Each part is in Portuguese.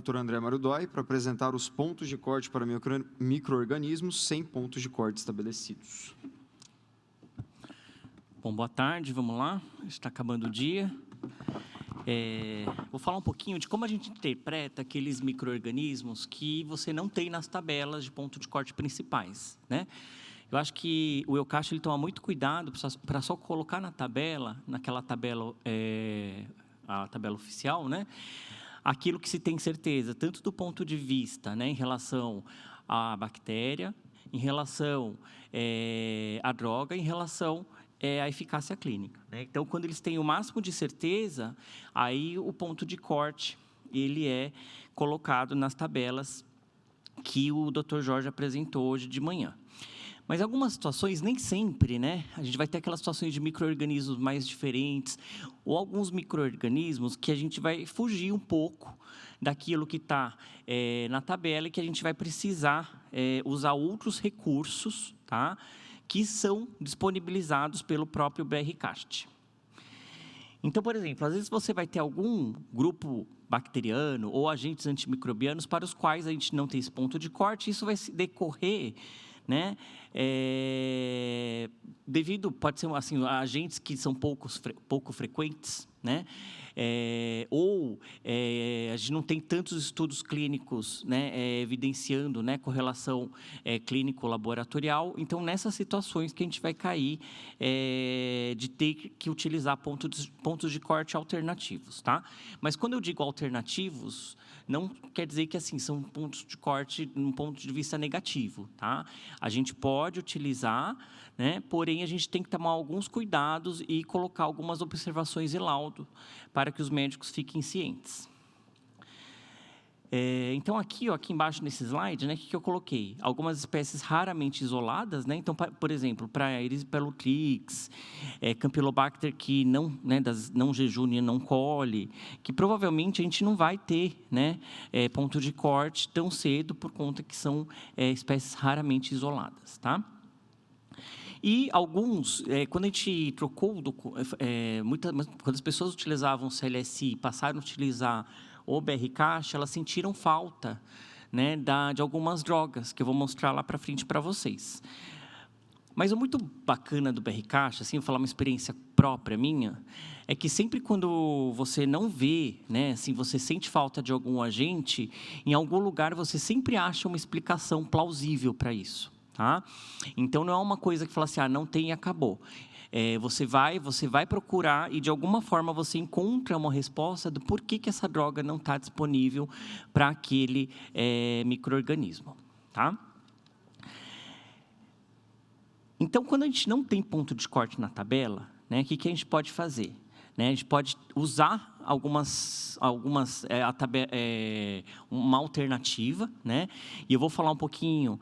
Dr. André Marudói, para apresentar os pontos de corte para micro-organismos sem pontos de corte estabelecidos. Bom, boa tarde, vamos lá. Está acabando o dia. Vou falar um pouquinho de como a gente interpreta aqueles micro-organismos que você não tem nas tabelas de ponto de corte principais, né? Eu acho que o EUCAST ele toma muito cuidado para só colocar na tabela, naquela tabela, a tabela oficial, né? Aquilo que se tem certeza, tanto do ponto de vista, né, em relação à bactéria, em relação à droga, em relação à eficácia clínica, né? Então, quando eles têm o máximo de certeza, aí o ponto de corte ele é colocado nas tabelas que o Dr. Jorge apresentou hoje de manhã. Mas algumas situações, nem sempre, né? A gente vai ter aquelas situações de micro-organismos mais diferentes, ou alguns micro-organismos que a gente vai fugir um pouco daquilo que está na tabela e que a gente vai precisar usar outros recursos, tá? Que são disponibilizados pelo próprio BRCAST. Então, por exemplo, às vezes você vai ter algum grupo bacteriano ou agentes antimicrobianos para os quais a gente não tem esse ponto de corte, isso vai se decorrer, né? Devido, pode ser assim, a agentes que são pouco frequentes, né? Ou a gente não tem tantos estudos clínicos, né, evidenciando, né, correlação clínico-laboratorial. Então, nessas situações que a gente vai cair de ter que utilizar pontos de corte alternativos, tá? Mas quando eu digo alternativos, não quer dizer que assim são pontos de corte num ponto de vista negativo, tá? A gente pode utilizar, né? Porém a gente tem que tomar alguns cuidados e colocar algumas observações e laudo para que os médicos fiquem cientes. Então aqui embaixo nesse slide, né, que eu coloquei algumas espécies raramente isoladas, né? Então, por exemplo, para Erysipelotrix, Campylobacter que não, né, não jejuna e não colhe, que provavelmente a gente não vai ter, né, ponto de corte tão cedo por conta que são espécies raramente isoladas, tá? E alguns, quando a gente trocou, quando as pessoas utilizavam o CLSI e passaram a utilizar o BRCAST, elas sentiram falta, né, de algumas drogas, que eu vou mostrar lá para frente para vocês. Mas o muito bacana do BRCAST, assim, vou falar uma experiência própria minha, é que sempre quando você não vê, né, assim, você sente falta de algum agente, em algum lugar você sempre acha uma explicação plausível para isso. Tá? Então, não é uma coisa que fala assim, não tem e acabou. Você vai procurar e, de alguma forma, você encontra uma resposta do porquê que essa droga não está disponível para aquele micro-organismo. Tá? Então, quando a gente não tem ponto de corte na tabela, né, o que a gente pode fazer? Né, a gente pode usar uma alternativa, né? E eu vou falar um pouquinho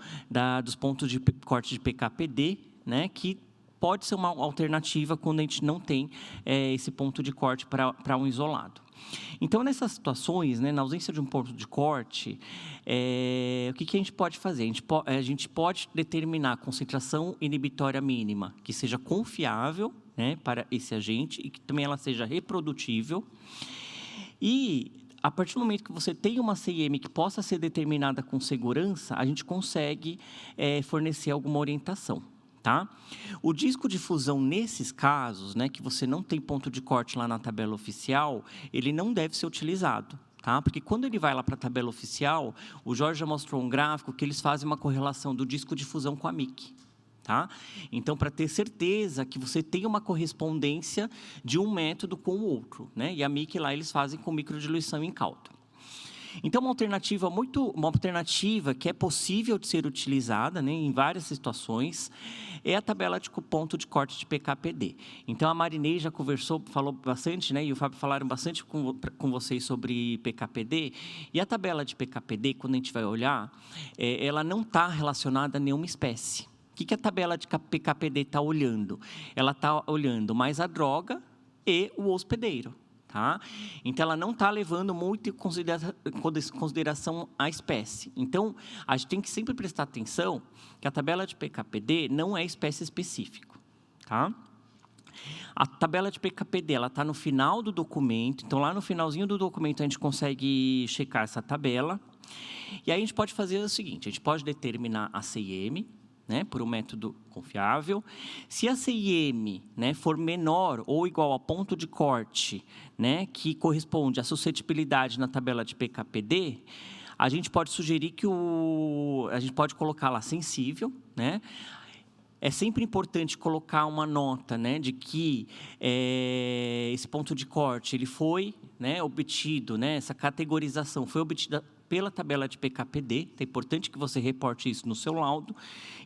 dos pontos de corte de PK/PD, né? Que pode ser uma alternativa quando a gente não tem esse ponto de corte para um isolado. Então, nessas situações, né, na ausência de um ponto de corte, o que a gente pode fazer? A gente pode determinar a concentração inibitória mínima que seja confiável, né, para esse agente e que também ela seja reprodutível. E, a partir do momento que você tem uma CIM que possa ser determinada com segurança, a gente consegue fornecer alguma orientação. Tá? O disco de fusão, nesses casos, né, que você não tem ponto de corte lá na tabela oficial, ele não deve ser utilizado. Tá? Porque quando ele vai lá para a tabela oficial, o Jorge já mostrou um gráfico que eles fazem uma correlação do disco de fusão com a MIC. Tá? Então, para ter certeza que você tem uma correspondência de um método com o outro, né? E a MIC lá eles fazem com microdiluição em caldo. Então, uma alternativa que é possível de ser utilizada, né, em várias situações, é a tabela de ponto de corte de PK/PD. Então, a Marinês já falou bastante, né, e o Fábio falaram bastante com vocês sobre PK/PD, e a tabela de PK/PD, quando a gente vai olhar, ela não está relacionada a nenhuma espécie. O que a tabela de PK/PD está olhando? Ela está olhando mais a droga e o hospedeiro. Tá? Então, ela não está levando muito em consideração a espécie. Então, a gente tem que sempre prestar atenção que a tabela de PK/PD não é espécie específica. Tá? A tabela de PK/PD está no final do documento. Então, lá no finalzinho do documento, a gente consegue checar essa tabela. E aí, a gente pode fazer o seguinte, a gente pode determinar a CIM, né, por um método confiável. Se a CIM, né, for menor ou igual a ponto de corte, né, que corresponde à suscetibilidade na tabela de PK/PD, a gente pode sugerir que a gente pode colocar lá sensível, né? É sempre importante colocar uma nota, né, de que esse ponto de corte ele foi, né, obtido, né, essa categorização foi obtida pela tabela de PK/PD. É importante que você reporte isso no seu laudo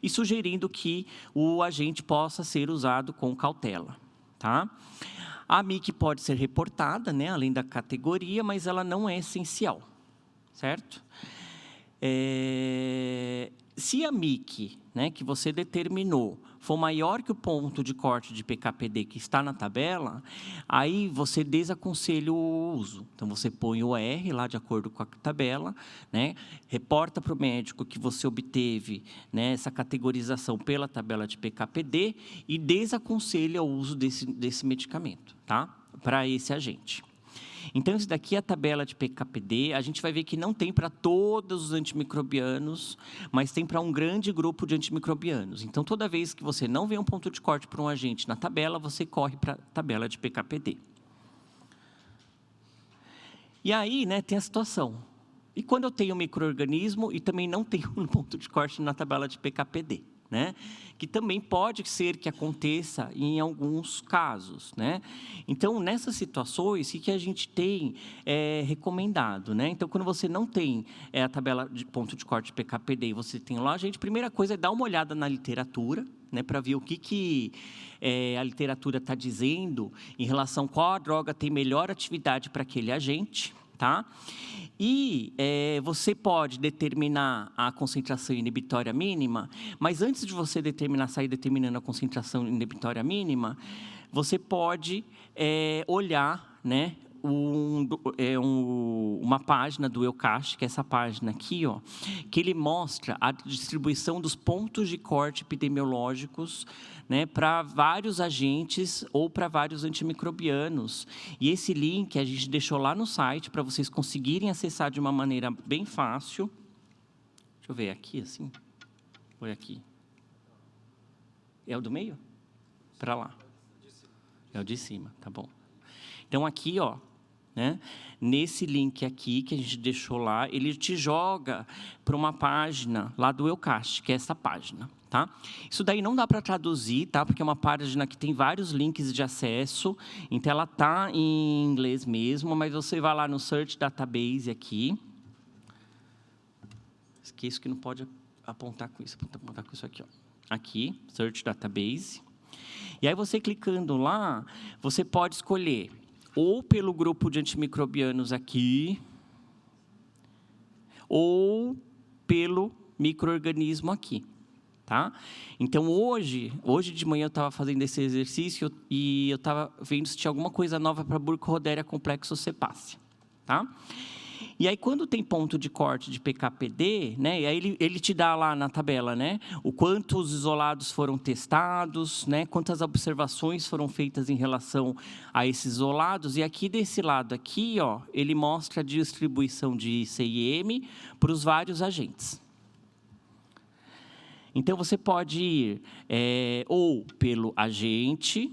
e sugerindo que o agente possa ser usado com cautela. Tá? A MIC pode ser reportada, né, além da categoria, mas ela não é essencial, certo? Se a MIC, né, que você determinou for maior que o ponto de corte de PK/PD que está na tabela, aí você desaconselha o uso. Então, você põe o R lá de acordo com a tabela, né, reporta para o médico que você obteve, né, essa categorização pela tabela de PK/PD e desaconselha o uso desse medicamento, tá, para esse agente. Então, isso daqui é a tabela de PK/PD. A gente vai ver que não tem para todos os antimicrobianos, mas tem para um grande grupo de antimicrobianos. Então, toda vez que você não vê um ponto de corte para um agente na tabela, você corre para a tabela de PK/PD. E aí, né, tem a situação. E quando eu tenho um micro-organismo e também não tenho um ponto de corte na tabela de PK/PD? Né? Que também pode ser que aconteça em alguns casos, né? Então, nessas situações, o que a gente tem recomendado, né? Então, quando você não tem a tabela de ponto de corte PK/PD e você tem lá, a primeira coisa é dar uma olhada na literatura, né, para ver o que a literatura está dizendo em relação a qual a droga tem melhor atividade para aquele agente, tá? E você pode determinar a concentração inibitória mínima, mas antes de você sair determinando a concentração inibitória mínima, você pode olhar, né, uma página do EUCAST, que é essa página aqui, ó, que ele mostra a distribuição dos pontos de corte epidemiológicos, né, para vários agentes ou para vários antimicrobianos. E esse link a gente deixou lá no site para vocês conseguirem acessar de uma maneira bem fácil. Deixa eu ver aqui, assim. Foi aqui. É o do meio? Para lá. É o de cima, tá bom. Então, aqui, ó, né, nesse link aqui que a gente deixou lá, ele te joga para uma página lá do EUCAST, que é essa página. Tá? Isso daí não dá para traduzir, tá? Porque é uma página que tem vários links de acesso, então ela está em inglês mesmo, mas você vai lá no Search Database aqui. Esqueço que não pode apontar com isso, apontar com isso aqui, ó. Aqui, Search Database. E aí você clicando lá, você pode escolher ou pelo grupo de antimicrobianos aqui, ou pelo micro-organismo aqui. Tá? Então, hoje de manhã eu estava fazendo esse exercício e eu estava vendo se tinha alguma coisa nova para Burkholderia complexo cepacia. Tá? E aí, quando tem ponto de corte de PK/PD, né, e aí ele te dá lá na tabela, né, o quantos isolados foram testados, né, quantas observações foram feitas em relação a esses isolados. E aqui desse lado aqui, ó, ele mostra a distribuição de CIM para os vários agentes. Então, você pode ir ou pelo agente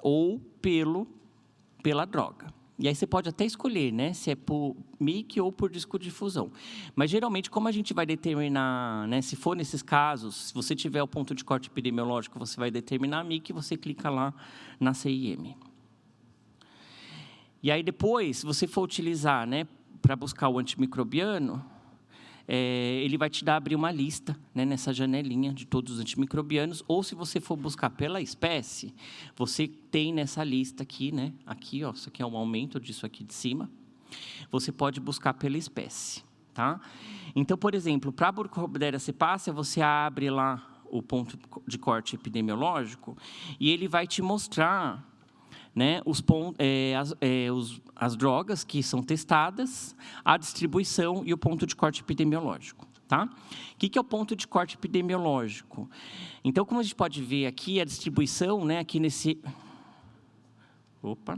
ou pela droga. E aí você pode até escolher, né, se é por MIC ou por disco de difusão. Mas, geralmente, como a gente vai determinar, né, se for nesses casos, se você tiver o ponto de corte epidemiológico, você vai determinar a MIC e você clica lá na CIM. E aí, depois, se você for utilizar, né, para buscar o antimicrobiano, ele vai te abrir uma lista, né, nessa janelinha de todos os antimicrobianos, ou se você for buscar pela espécie, você tem nessa lista aqui, né, aqui, ó, isso aqui é um aumento disso aqui de cima, você pode buscar pela espécie, tá? Então, por exemplo, para a Burkholderia cepacia, você abre lá o ponto de corte epidemiológico e ele vai te mostrar né, as drogas que são testadas, a distribuição e o ponto de corte epidemiológico. Tá? O que é o ponto de corte epidemiológico? Então, como a gente pode ver aqui, a distribuição, né, aqui nesse... Opa!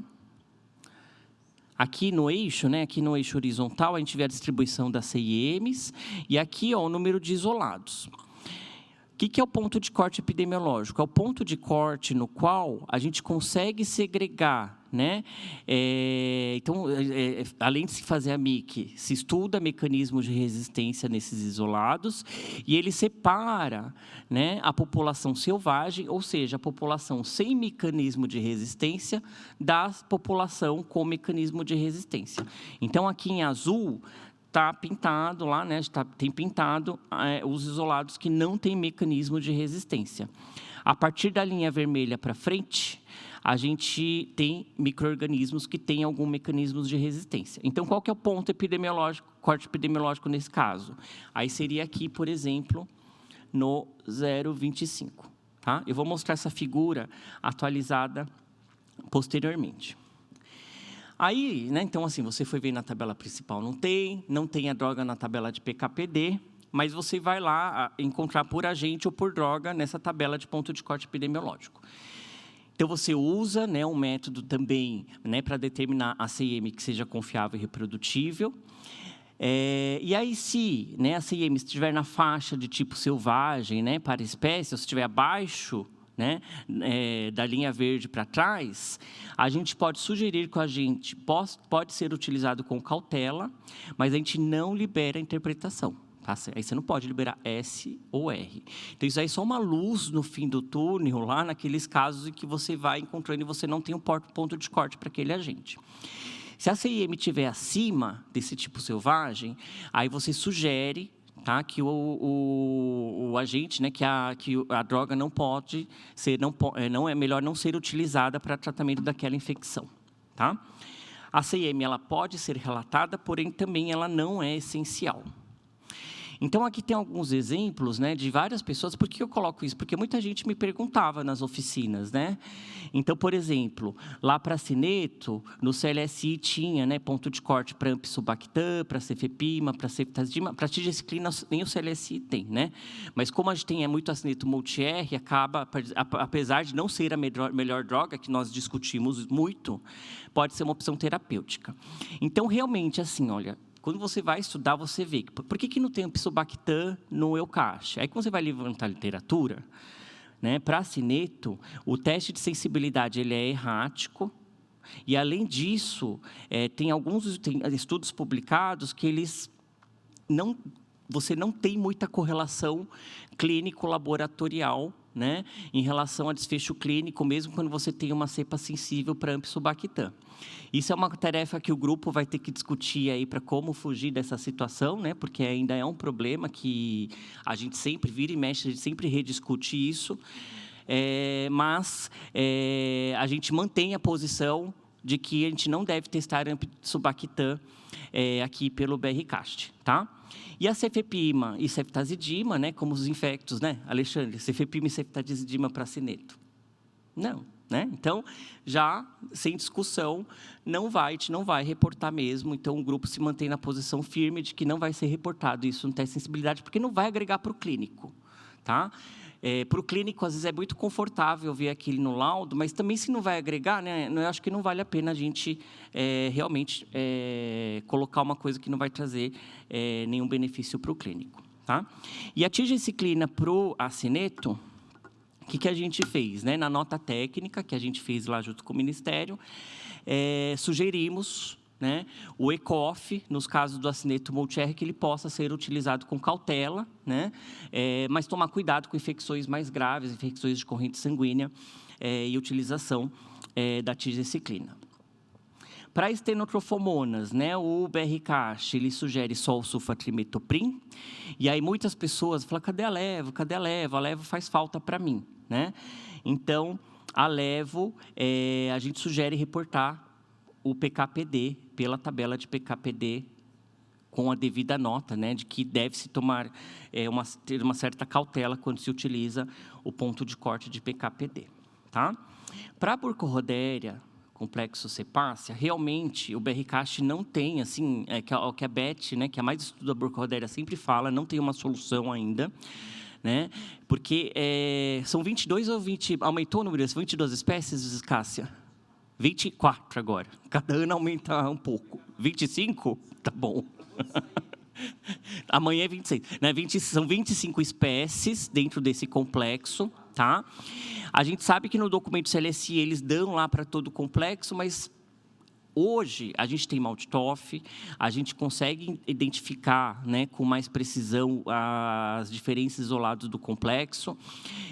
Aqui no eixo, né, aqui no eixo horizontal, a gente vê a distribuição das CIEMs, e aqui, ó, o número de isolados. O que é o ponto de corte epidemiológico? É o ponto de corte no qual a gente consegue segregar, né? Então, além de se fazer a MIC, se estuda mecanismos de resistência nesses isolados e ele separa, né, a população selvagem, ou seja, a população sem mecanismo de resistência, da população com mecanismo de resistência. Então, aqui em azul está pintado lá, né? Tem pintado os isolados que não têm mecanismo de resistência. A partir da linha vermelha para frente, a gente tem micro-organismos que têm algum mecanismo de resistência. Então, qual que é o ponto epidemiológico, corte epidemiológico nesse caso? Aí seria aqui, por exemplo, no 0,25. Tá? Eu vou mostrar essa figura atualizada posteriormente. Aí, né, então, assim, você foi ver na tabela principal, não tem a droga na tabela de PK/PD, mas você vai lá encontrar por agente ou por droga nessa tabela de ponto de corte epidemiológico. Então, você usa, né, um método também, né, para determinar a CIEM que seja confiável e reprodutível. E aí, se, né, a CIEM estiver na faixa de tipo selvagem, né, para espécie, ou se estiver abaixo, né, da linha verde para trás, a gente pode sugerir que o agente pode ser utilizado com cautela, mas a gente não libera a interpretação. Tá? Aí você não pode liberar S ou R. Então, isso aí é só uma luz no fim do túnel, lá naqueles casos em que você vai encontrando e você não tem um ponto de corte para aquele agente. Se a CIEM estiver acima desse tipo selvagem, aí você sugere, tá, que o agente, né, que a droga não pode ser, não é melhor não ser utilizada para tratamento daquela infecção, tá? A CIEM ela pode ser relatada, porém também ela não é essencial. Então, aqui tem alguns exemplos, né, de várias pessoas. Por que eu coloco isso? Porque muita gente me perguntava nas oficinas, né? Então, por exemplo, lá para Cineto, no CLSI tinha, né, ponto de corte para Ampicillobactam, para Cefepima, para Ceftazidima, para Tigecyclina nem o CLSI tem, né? Mas como a gente tem muito acineto multi-R, acaba, apesar de não ser a melhor droga, que nós discutimos muito, pode ser uma opção terapêutica. Então, realmente, assim, olha, quando você vai estudar, você vê, por que não tem Ampicillobactam no Eucache? Aí, quando você vai levantar a literatura, né, para Cineto, o teste de sensibilidade ele é errático, e, além disso, tem estudos publicados que você não tem muita correlação clínico-laboratorial, né, em relação a desfecho clínico, mesmo quando você tem uma cepa sensível para Ampicillobactam. Isso é uma tarefa que o grupo vai ter que discutir aí para como fugir dessa situação, né, porque ainda é um problema que a gente sempre vira e mexe, a gente sempre rediscute isso, mas a gente mantém a posição de que a gente não deve testar Ampicillobactam aqui pelo BRCAST, tá? E a Cefepima e Ceftazidima, né, como os infectos, né, Alexandre? Cefepima e Ceftazidima para Cineto? Não, né? Então, já sem discussão, não vai reportar mesmo. Então, o grupo se mantém na posição firme de que não vai ser reportado isso no teste de sensibilidade, porque não vai agregar para o clínico, tá? Para o clínico, às vezes, é muito confortável ver aquilo no laudo, mas também, se não vai agregar, né, eu acho que não vale a pena a gente realmente colocar uma coisa que não vai trazer nenhum benefício para o clínico. Tá? E a Tigecyclina para o acineto, o que a gente fez? Né? Na nota técnica, que a gente fez lá junto com o Ministério, sugerimos, né, o ECOF, nos casos do acineto multi-R, que ele possa ser utilizado com cautela, né, mas tomar cuidado com infecções mais graves, infecções de corrente sanguínea e utilização da tigecyclina. Para estenotrofomonas, né, o BRCAST, ele sugere só o sulfatrimetoprim, e aí muitas pessoas falam, cadê a levo? Cadê a levo? A levo faz falta para mim, né? Então, a levo, a gente sugere reportar o PK/PD pela tabela de PK/PD com a devida nota, né, de que deve-se tomar ter uma certa cautela quando se utiliza o ponto de corte de PK/PD. Tá? Para a Burkholderia, complexo sepácea, realmente o BRCAST não tem, assim, que a Beth, né, que a mais estuda Burkholderia sempre fala, não tem uma solução ainda, né? Porque são 22 ou 20, aumentou o número, 22 espécies, Cássia? 24 agora, cada ano aumenta um pouco. 25? Tá bom. Amanhã é 26, né? São 25 espécies dentro desse complexo, tá? A gente sabe que no documento CLSI eles dão lá para todo o complexo, mas hoje a gente tem Maltitoff, a gente consegue identificar, né, com mais precisão as diferenças isoladas do complexo,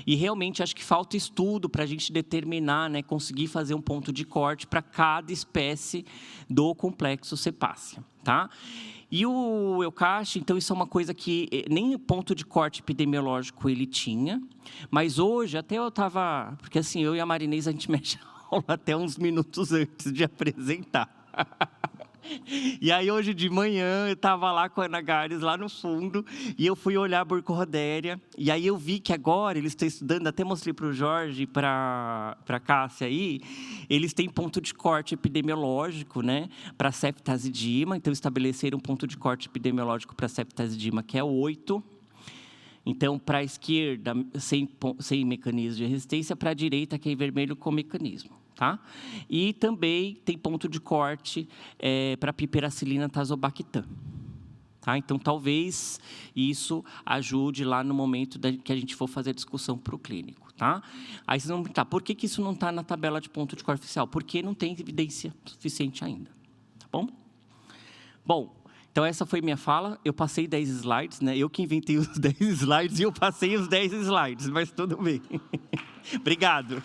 e realmente acho que falta estudo para a gente determinar, né, conseguir fazer um ponto de corte para cada espécie do complexo Sepácea, tá? E o Eucache, então, isso é uma coisa que nem ponto de corte epidemiológico ele tinha, mas hoje, até eu estava... Porque, assim, eu e a Marinês, a gente mexe a aula até uns minutos antes de apresentar. E aí, hoje de manhã, eu estava lá com a Ana Gares, lá no fundo, e eu fui olhar a Burkholderia, e aí eu vi que agora eles estão estudando, até mostrei para o Jorge e para a Cássia aí, eles têm ponto de corte epidemiológico, né, para Ceftazidima, então estabeleceram um ponto de corte epidemiológico para Ceftazidima, que é 8. Então, para a esquerda, sem mecanismo de resistência, para a direita, que é em vermelho, com mecanismo. Tá? E também tem ponto de corte para piperacilina tazobactam. Tá? Então, talvez isso ajude lá no momento que a gente for fazer a discussão para o clínico. Tá? Aí vocês vão perguntar, por que isso não está na tabela de ponto de corte oficial? Porque não tem evidência suficiente ainda. Tá bom? Bom, então essa foi minha fala. Eu passei 10 slides, né? Eu que inventei os 10 slides e eu passei os 10 slides, mas tudo bem. Obrigado.